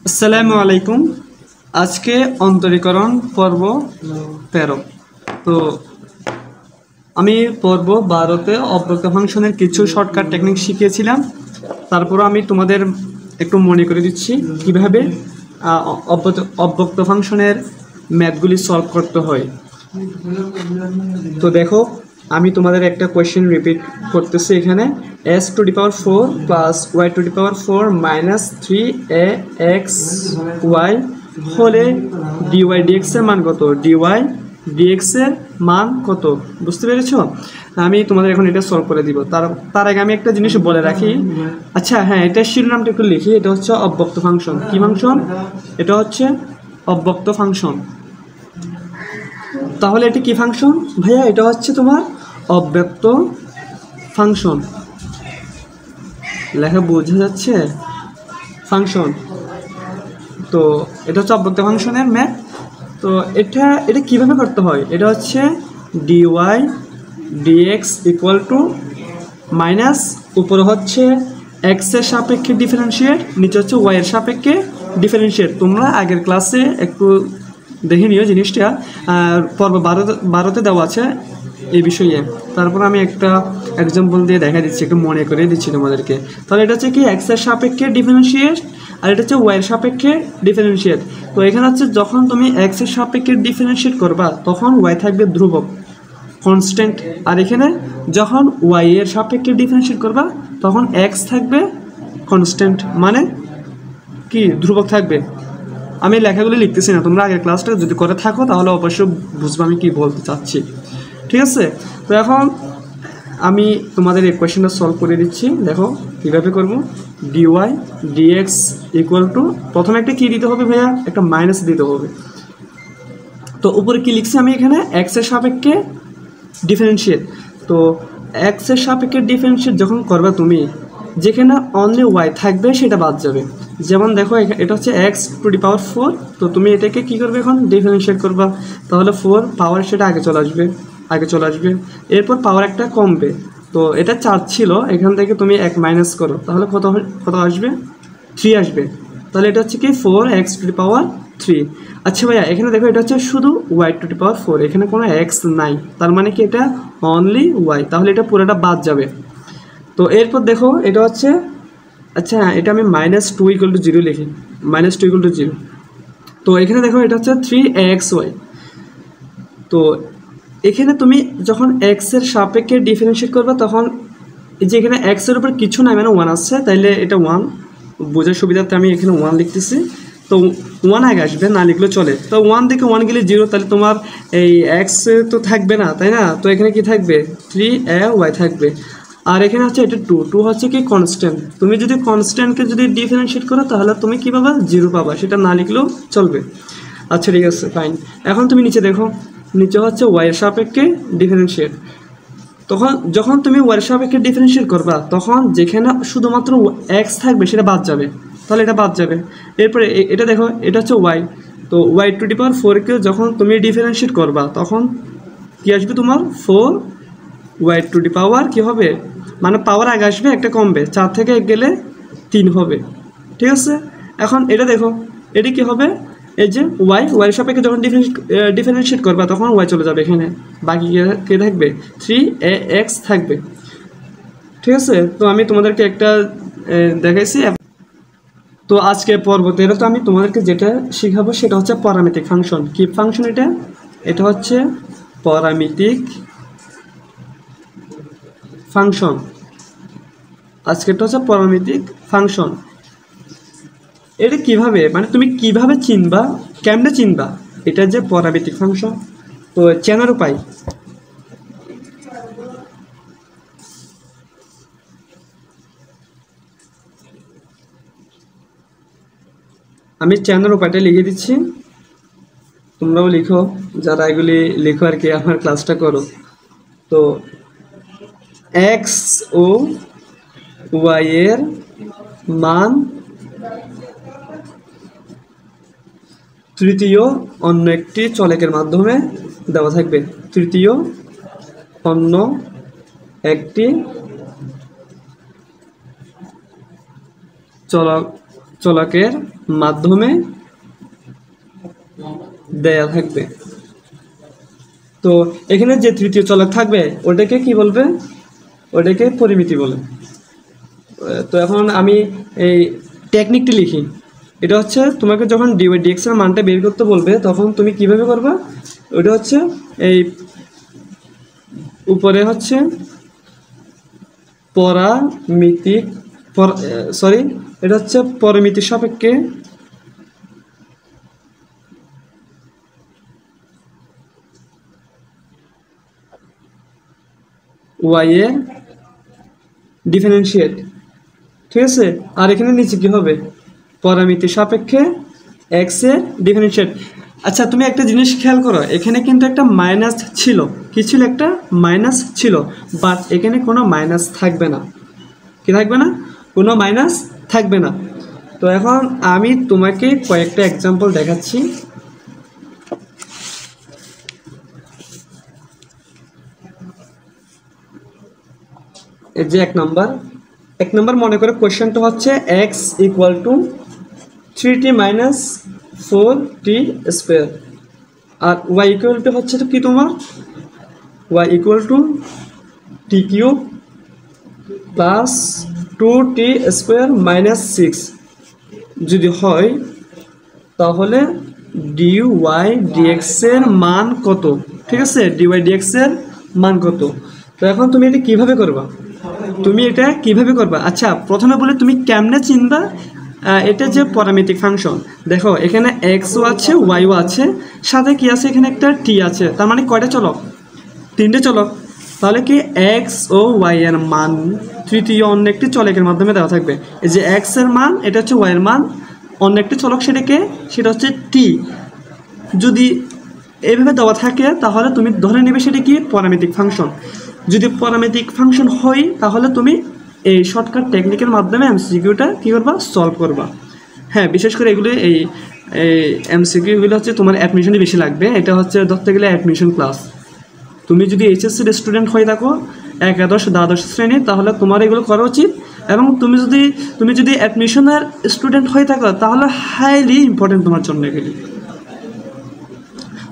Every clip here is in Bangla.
আসসালামু আলাইকুম। আজকে অন্তরীকরণ পর্ব 13। তো আমি পর্ব 12তে অব্যক্ত ফাংশনের কিছু শর্টকাট টেকনিক শিখিয়েছিলাম। তারপর আমি তোমাদের একটু মনে করে দিচ্ছি কিভাবে অব্যক্ত ফাংশনের ম্যাথগুলি সলভ করতে হয়। তো দেখো, আমি তোমাদের একটা কোয়েশ্চেন রিপিট করতেছি এখানে। s to the power 4 plus y to the power 4 minus 3ax y হলে dy dx এর মান কত? dy dx এর মান কত? বুঝতে পেরেছো? আমি তোমাদের এখন এটা সলভ করে দিব। তার আগে আমি একটা জিনিস বলে রাখি। আচ্ছা হ্যাঁ, এটা শিরোনামটা একটু লিখি। এটা হচ্ছে অব্যক্ত ফাংশন। কি ফাংশন? এটা হচ্ছে অব্যক্ত ফাংশন। তাহলে এটি কি ফাংশন ভাইয়া? এটা হচ্ছে তোমার অব্যক্ত ফাংশন। লেখা বোঝা যাচ্ছে? ফাংশন। তো এটা হচ্ছে অব্যক্ত ফাংশনের ম্যাথ। তো এটা কিভাবে করতে হয়? এটা হচ্ছে dy dx equal two minus উপরে হচ্ছে এক্স এর সাপেক্ষে ডিফারেন্সিয়েট, নিচে হচ্ছে ওয়াই এর সাপেক্ষে ডিফারেন্সিয়েট। তোমরা আগের ক্লাসে একটু দেখে নিও জিনিসটা, পর্ব 12তে দেওয়া আছে এই বিষয়ে। তারপর আমি একটা এক্সাম্পল দিয়ে দেখা দিচ্ছি, একটু মনে করে দিচ্ছি তোমাদেরকে। তাহলে এটা হচ্ছে কি এক্স এর সাপেক্ষে ডিফারেন্সিয়েট, আর এটা হচ্ছে ওয়াই এর সাপেক্ষে ডিফারেন্সিয়েট। তো এখানে হচ্ছে যখন তুমি এক্স এর সাপেক্ষে ডিফারেন্সিয়েট করবা তখন ওয়াই থাকবে ধ্রুবক, কনস্ট্যান্ট। আর এখানে যখন ওয়াই এর সাপেক্ষে ডিফারেন্সিয়েট করবা তখন এক্স থাকবে কনস্ট্যান্ট, মানে কি ধ্রুবক থাকবে। আমি লেখাগুলি লিখতেছি না, তোমরা আগের ক্লাসটা যদি করে থাকো তাহলে অবশ্যই বুঝবো আমি কি বলতে চাচ্ছি। ঠিক আছে? তো এখন আমি তোমাদের এই কোয়েশ্চেনটা সলভ করে দিচ্ছি। দেখো কীভাবে করবো। ডিওয়াই ডিএক্স ইকুয়াল টু, প্রথমে একটা কী দিতে হবে ভাইয়া? একটা মাইনাস দিতে হবে। তো উপরে কি লিখছি আমি এখানে? এক্স এর সাপেক্ষে ডিফারেন্সিয়েট। তো এক্স এর সাপেক্ষে ডিফারেন্সিয়েট যখন করবে তুমি, যেখানে অনলি ওয়াই থাকবে সেটা বাদ যাবে। যেমন দেখো এটা হচ্ছে এক্স টু দি পাওয়ার 4। তো তুমি এটাকে কী করবে? এখন ডিফারেন্সিয়েট করবা। তাহলে 4 পাওয়ার সেটা আগে চলে আসবে। এরপর পাওয়ার একটা কমবে। তো এটা 4 ছিল, এখান থেকে তুমি 1 মাইনাস করো, তাহলে কত আসবে? 3 আসবে। তাহলে এটা হচ্ছে কি 4x টু দি পাওয়ার 3। আচ্ছা ভাইয়া, এখানে দেখো এটা হচ্ছে শুধু y টু দি পাওয়ার 4, এখানে কোনো x নাই, তার মানে কি এটা অনলি y, তাহলে এটা পুরোটা বাদ যাবে। তো এরপর দেখো এটা হচ্ছে, আচ্ছা এটা আমি -2 = 0 লিখি, -2 = 0। তো এখানে দেখো এটা হচ্ছে 3axy। তো এখানে তুমি যখন x এর সাপেক্ষে ডিফারেন্সিয়েট করবে তখন এই যে এখানে x এর উপর কিছু নাই, মানে 1 আসছে, তাইলে এটা 1 বোঝার সুবিধার্থে আমি এখানে 1 লিখতেছি। তো 1 আগে আসবে, না লিখলেও চলে। তো 1 থেকে 1 গেলে 0, তাহলে তোমার এই x তো থাকবে না, তাই না? তো এখানে কি থাকবে? 3ay থাকবে। আর এখানে হচ্ছে এটা 2 হচ্ছে কি কনস্ট্যান্ট। তুমি যদি কনস্ট্যান্টকে যদি ডিফারেন্সিয়েট করো তাহলে তুমি কী পাবা? 0 পাবা, সেটা না লিখলেও চলবে। আচ্ছা ঠিক আছে, ফাইন। এখন তুমি নিচে দেখো, নিচে হচ্ছে ওয়াই এর সাপেক্ষে ডিফারেন্সিয়েট। যখন তুমি ওয়াই এর সাপেক্ষে ডিফারেন্সিয়েট করবা তখন যেখানে শুধুমাত্র এক্স থাকবে সেটা বাদ যাবে, তাহলে এটা বাদ যাবে। এরপরে এটা দেখো, এটা হচ্ছে ওয়াই। তো ওয়াই টু দি পাওয়ার 4কে যখন তুমি ডিফারেন্সিয়েট করবা তখন কি আসবে? তোমার 4 ওয়াই টু দি পাওয়ার কী হবে? মানে পাওয়ার আগে আসবে, একটা কমবে, 4 থেকে 1 গেলে 3 হবে। ঠিক আছে? এখন এটা দেখো, এটি কী হবে? এই যে ওয়াই সাপেক্ষে যখন ডিফারেন্সিয়েট করবা তখন ওয়াই চলে যাবে, এখানে বাকি কে থাকবে? 3ax থাকবে। ঠিক আছে? তো আমি তোমাদেরকে একটা দেখাইছি। তো আজকে পর্ব 13 তো আমি তোমাদেরকে যেটা শেখাবো সেটা হচ্ছে প্যারামেট্রিক ফাংশন। কি ফাংশন এটা? এটা হচ্ছে প্যারামেট্রিক ফাংশন। আজকেরটা হচ্ছে প্যারামেট্রিক ফাংশন। এটা কিভাবে, মানে তুমি কিভাবে চিনবা, কেমনে চিনবা এটা যে প্যারামেট্রিক ফাংশন? তো চেনার উপায়, আমি চেনার উপায়টা লিখে দিচ্ছি, তোমরাও লিখো, যারা এগুলি লিখো আর কি, আমার ক্লাসটা করো। তো এক্স ও ওয়াই এর মান তৃতীয় অন্য একটি চলকের মাধ্যমে দেওয়া থাকবে। তৃতীয় অন্য একটি চলক চলকের মাধ্যমে দেয়া থাকবে। তো এখানে যে তৃতীয় চলক থাকবে ওটাকে কি বলবে? ওটাকে পরিমিতি বলে। তো এখন আমি এই টেকনিকটি লিখি। এটা হচ্ছে তোমাকে যখন dx এর মানটা বের করতে বলবে তখন তুমি কিভাবে করবে? ওটা হচ্ছে এই উপরে হচ্ছে এটা হচ্ছে পরিমিতির সাপেক্ষে y এর ডিফারেন্সিয়েট, ঠিক আছে। আর এখানে নিচে কি হবে? পরামিতির সাপেক্ষে x এর ডিফারেন্সিয়েট। আচ্ছা তুমি একটা জিনিস খেয়াল করো, এখানে কিন্তু একটা মাইনাস ছিল। কি ছিল? একটা মাইনাস ছিল, বাট এখানে কোনো মাইনাস থাকবে না। কি থাকবে না? কোনো মাইনাস থাকবে না। তো এখন আমি তোমাকে কয়েকটা এক্সাম্পল দেখাচ্ছি। এই যে এক নাম্বার মনে করে কোশ্চেনটা হচ্ছে x equal to 3t minus 4t square, আর y ইকুয়াল টু হচ্ছে তো কি তোমার y equal to t cube plus 2t square minus 6 যদি হয় তাহলে dy dx এর মান কত? ঠিক আছে, dy dx এর মান কত? তো এখন তুমি এটা কিভাবে করবা? আচ্ছা প্রথমে বলে তুমি কেমনে চিনবা এটা যে পরামিতিক ফাংশন? দেখো এখানে এক্সও আছে, ওয়াইও আছে, সাথে কি আছে? এখানে একটা টি আছে। তার মানে কয়টা চলক? 3টে চলক। তাহলে কি এক্স ও ওয়াই এর মান তৃতীয় অন্য একটি চলকের মাধ্যমে দেওয়া থাকবে। এই যে এক্স এর মান, এটা হচ্ছে ওয়াই এর মান, অন্য একটি চলক সেটা হচ্ছে টি। যদি এইভাবে দেওয়া থাকে তাহলে তুমি ধরে নেবে সেটা কি পরামিতিক ফাংশন। যদি পরামিতিক ফাংশন হয় তাহলে তুমি এই শর্টকাট টেকনিকের মাধ্যমে এমসিকিউটা কী করবা? সলভ করবা। হ্যাঁ, বিশেষ করে এগুলো এই এমসিকিউগুলো হচ্ছে তোমার অ্যাডমিশনই বেশি লাগবে। এটা হচ্ছে ধরতে গেলে অ্যাডমিশন ক্লাস। তুমি যদি এইচএসসির স্টুডেন্ট হয়ে থাকো একাদশ দ্বাদশ শ্রেণীর, তাহলে তোমার এগুলো করা উচিত। এবং তুমি যদি অ্যাডমিশনের স্টুডেন্ট হয়ে থাকো তাহলে হাইলি ইম্পর্টেন্ট তোমার জন্য এগুলি।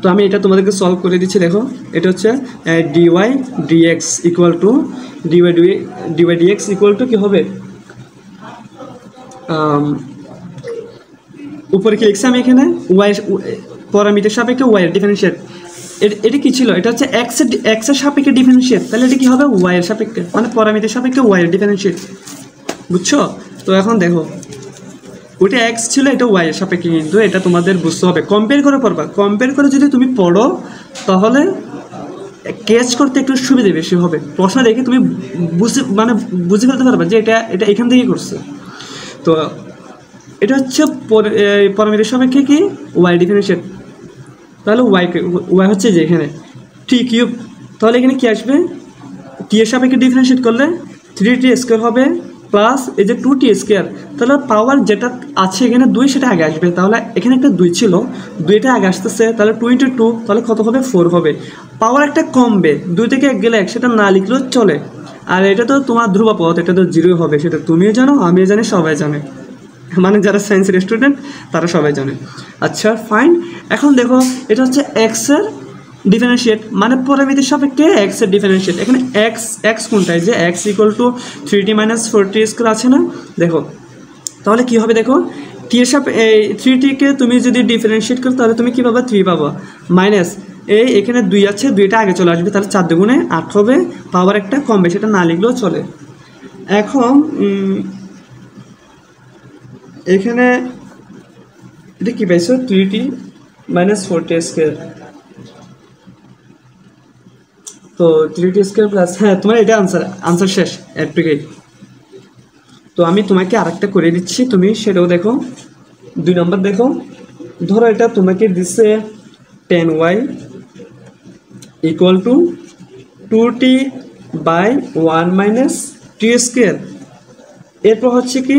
তো আমি এটা তোমাদেরকে সলভ করে দিচ্ছি। দেখো এটা হচ্ছে dy dx equal to dy dx equal to কী হবে? উপরে কি লিখছি আমি? এখানে ওয়াই পরামিতির সাপেক্ষে ওয়াই এর ডিফারেন্সিয়েট। এটা কি ছিল? এটা হচ্ছে এক্স এর সাপেক্ষে ডিফারেন্সিয়েট। তাহলে এটা কি হবে? ওয়াই এর সাপেক্ষে, মানে পরামিতির সাপেক্ষে ওয়াই এর ডিফারেন্সিয়েট। বুঝছো? তো এখন দেখো ওইটা এক্স ছিল, এটা ওয়াই এর সাপেক্ষে, কিন্তু এটা তোমাদের বুঝতে হবে। কম্পেয়ার করে পড়বা। কম্পেয়ার করে যদি তুমি পড়ো তাহলে ক্যাচ করতে একটু সুবিধা বেশি হবে। প্রশ্ন দেখে তুমি বুঝে ফেলতে পারবা যে এটা এখান থেকেই করছে। তো এটা হচ্ছে পরামিতির সাপেক্ষে কি ওয়াই ডিফারেন্সিয়েট। তাহলে ওয়াই হচ্ছে যে এখানে টি কিউব। তাহলে এখানে কি আসবে? টি এর সাপেক্ষে ডিফারেন্সিয়েট করলে 3t স্কোয়ার হবে প্লাস এই যে 2t স্কোয়ার। তাহলে পাওয়ার যেটা আছে এখানে 2 সেটা আগে আসবে। তাহলে এখানে একটা 2 ছিল, 2টা আগে আসতেছে, তাহলে 2 × 2 তাহলে কত হবে? 4 হবে। পাওয়ার একটা কমবে, 2 থেকে 1 গেলে 1, সেটা না লিখলেও চলে। আর এটা তো তোমার ধ্রুবপদ, এটা তো 0 হবে, সেটা তুমিও জানো, আমিও জানি, সবাই জানে, মানে যারা সায়েন্সের স্টুডেন্ট তারা সবাই জানে। আচ্ছা ফাইন। এখন দেখো এটা হচ্ছে এক্স এর ডিফারেন্সিয়েট, মানে পরামিতির সাপেক্ষে এক্স এর ডিফারেন্সিয়েট। এখানে এক্স কোনটায়? যে x equal to 3t minus 4t square আছে না? দেখো তাহলে কি হবে? দেখো টি এর সাপেক্ষে এই 3tকে তুমি যদি ডিফারেন্সিয়েট করো তাহলে তুমি কী পাবা? 3 পাবা। মাইনাস এখানে 2 আছে, 2টা আগে চলে আসবে, তাহলে 4 দুগুণে 8 হবে। পাওয়ার একটা কমবে, সেটা না লিখলেও চলে। এখন এখানে এটা কি পাইছো? 3t minus 4t square. তো 3t স্কোয়ার প্লাস, হ্যাঁ তোমার এটা আনসার শেষ এটুকুই। তো আমি তোমাকে আরেকটা করে দিচ্ছি, তুমি সেটাও দেখো। 2 নম্বর দেখো, ধরো এটা তোমাকে দিচ্ছে 10y equal to 2t by 1 minus t square. এরপর হচ্ছে কি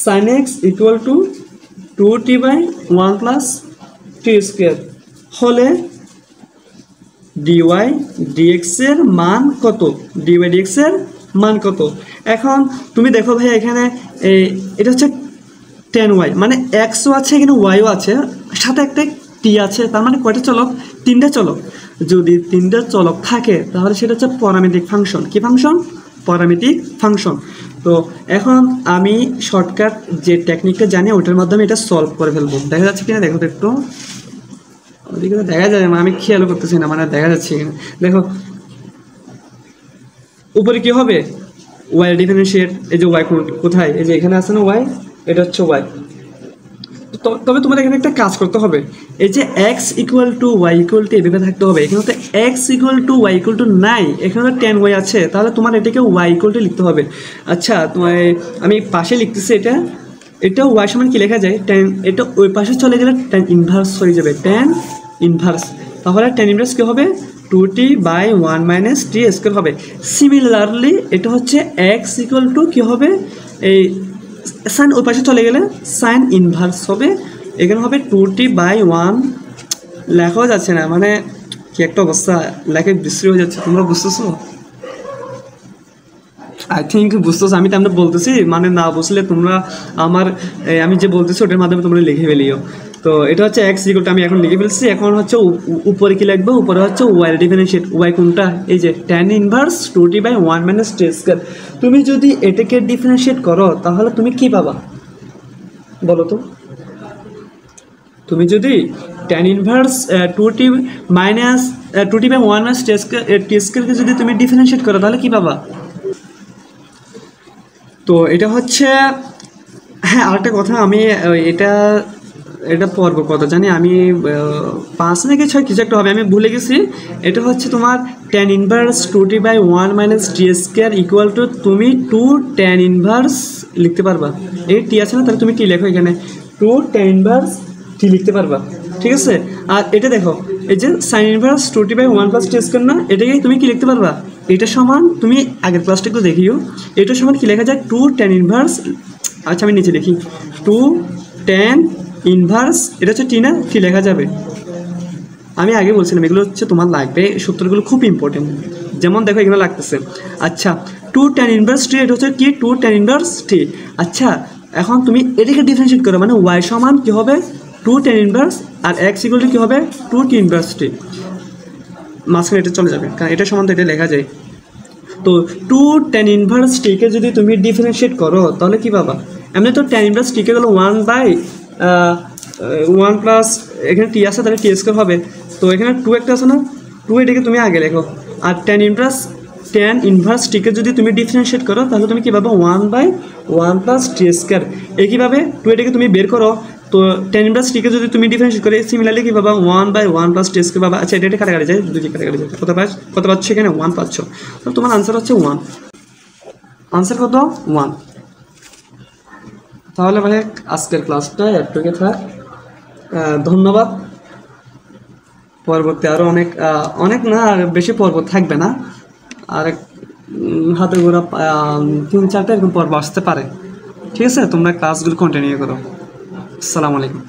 sin x equal to 2t by 1 plus t square হলে dy dx এর মান কত? dy dx এর মান কত? এখন তুমি দেখো ভাই এখানে এটা হচ্ছে 10y, মানে এক্সও আছে এখানে ওয়াইও আছে, সাথে একটা টি আছে, তার মানে কয়টা চলক? 3টা চলক। যদি 3টা চলক থাকে তাহলে সেটা হচ্ছে প্যারামেট্রিক ফাংশন। কি ফাংশন? Parametric function. তো এখন আমি শর্টকাট যে টেকনিকটা জানি ওইটার মাধ্যমে এটা সলভ করে ফেলবো। দেখা যাচ্ছে কিনা দেখো তো একটু, ওদিকে দেখা যায় না, আমি খেয়াল করতেছি না, মানে দেখা যাচ্ছে কিনা দেখো। উপরে কি হবে? ওয়াই ডিফারেন্সিয়েট, এই যে ওয়াই কোথায়? এই যে এখানে আছে না ওয়াই, এটা হচ্ছে ওয়াই। তবে তোমাদের এখানে একটা কাজ করতে হবে, এই যে x equal to y equal to এভাবে থাকতে হবে। এখানে তো x equal to y equal to নাই, এখানে তো 10y আছে, তাহলে তোমার এটাকে ওয়াই ইকুয়াল টু লিখতে হবে। আচ্ছা, তোমার আমি পাশে লিখতেছি, এটা ওয়াই সমান কি লেখা যায়? 10, এটা ওই পাশে চলে গেলে 10 ইনভার্স হয়ে যাবে, 10 ইনভার্স। তাহলে 10 ইনভার্স কী হবে? 2t/1 - t স্কয়ার হবে। সিমিলারলি এটা হচ্ছে এক্স ইকুয়াল টু কী হবে? এই সাইন ওই পাশে চলে গেলে সাইন ইনভার্স হবে, এখানে হবে 2t/1। লেখাও যাচ্ছে না, মানে কি একটা অবস্থা, লেখা বিশ্রী হয়ে যাচ্ছে। তোমরা বুঝতেছো? আই থিঙ্ক বুঝতেছো। আমি তেমন বলতেছি, মানে না বুঝলে তোমরা আমার আমি যে বলতেছি ওটার মাধ্যমে তোমরা লিখে ফেলিও। তো এটা হচ্ছে এক্স ইকুয়াল টু, আমি এখন লিখে ফেলছি। এখন হচ্ছে উপরে কি লিখবো? উপরে হচ্ছে ওয়াই ডিফারেন্সিয়েট। ওয়াই কোনটা? এই যে tan inverse 2t/1 - t square. তুমি যদি এটাকে ডিফারেন্সিয়েট করো তাহলে তুমি কি পাবা বলো তো? তুমি যদি tan ইনভার্স 2t/1 - t স্কয়ারকে যদি তুমি ডিফারেন্সিয়েট করো তাহলে কি পাবা? তো এটা হচ্ছে, হ্যাঁ আরেকটা কথা, আমি এটা পর্ব কত জানি আমি, 5 নাকি 6 কিছু একটা হবে, আমি ভুলে গেছি। এটা হচ্ছে তোমার tan inverse 2t/1 - t square equal to, তুমি 2 tan ইনভার্স লিখতে পারবা। এই টি আছে না, তাহলে তুমি টি লেখো এখানে, 2 tan ইনভার্স টি লিখতে পারবা, ঠিক আছে? আর এটা দেখো, এই যে sign inverse 2t/1 + t square না, এটাকে তুমি কি লিখতে পারবা? এটা সমান, তুমি আগের ক্লাসটা একটু দেখিও, এটা সমান কি লেখা যায়? 2 tan ইনভার্স, আচ্ছা আমি নিচে লিখি, 2 tan ইনভার্স, এটা হচ্ছে টি না, কি লেখা যাবে? আমি আগে বলছিলাম এগুলো হচ্ছে তোমার লাগবে, সূত্রগুলো খুব ইম্পর্টেন্ট। যেমন দেখো এগুলো লাগতেছে। আচ্ছা, 2 tan ইনভার্স টি, এটা হচ্ছে কি? 2 tan ইনভার্স টি। আচ্ছা, এখন তুমি এটাকে ডিফারেন্সিয়েট করো, মানে ওয়াই সমান কি হবে? 2 tan ইনভার্স, আর এক্স ইকুয়াল টু কি হবে? 2 t ইনভার্স টি। মাঝখানে এটা চলে যাবে, কারণ এটা সমান তো এটা লেখা যায়। তো 2 tan ইনভার্স টিকে যদি তুমি ডিফারেন্সিয়েট করো তাহলে কি পাবা? এমনি তো tan ইনভার্স টিকে গেলো 1/1 প্লাস, এখানে টি আছে তাহলে টি স্কয়ার হবে। তো এখানে 2 একটা আছে না, 2 এটাকে তুমি আগে লেখো। আর tan ইনভার্স টিকে যদি তুমি ডিফারেন্সিয়েট করো তাহলে তুমি কী পাবো? 1/1 প্লাস টি স্কয়ার। একইভাবে 2 এটাকে তুমি বের করো, তো tan ইনভার্স টিকে যদি তুমি ডিফারেন্সিয়েট করে সিমিলারলি কী পাবা? 1/1 প্লাস টি স্কয়ার পাবা। আচ্ছা, এটা কাটাকাটি যায়, দুটি কাটাকাটি যায়, কত পাচ্ছ এখানে? 1 পাচ্ছ। তো তোমার আনসার হচ্ছে 1। আনসার কত? 1। তাহলে ভাই আজকের ক্লাসটা একটুকে থাক, ধন্যবাদ। পরবর্তী আরও অনেক না, আর বেশি পর্ব থাকবে না, আর হাতে গোড়া 3-4টা এরকম পর্ব আসতে পারে, ঠিক আছে? তোমরা ক্লাসগুলো কন্টিনিউ করো। আসসালামু আলাইকুম।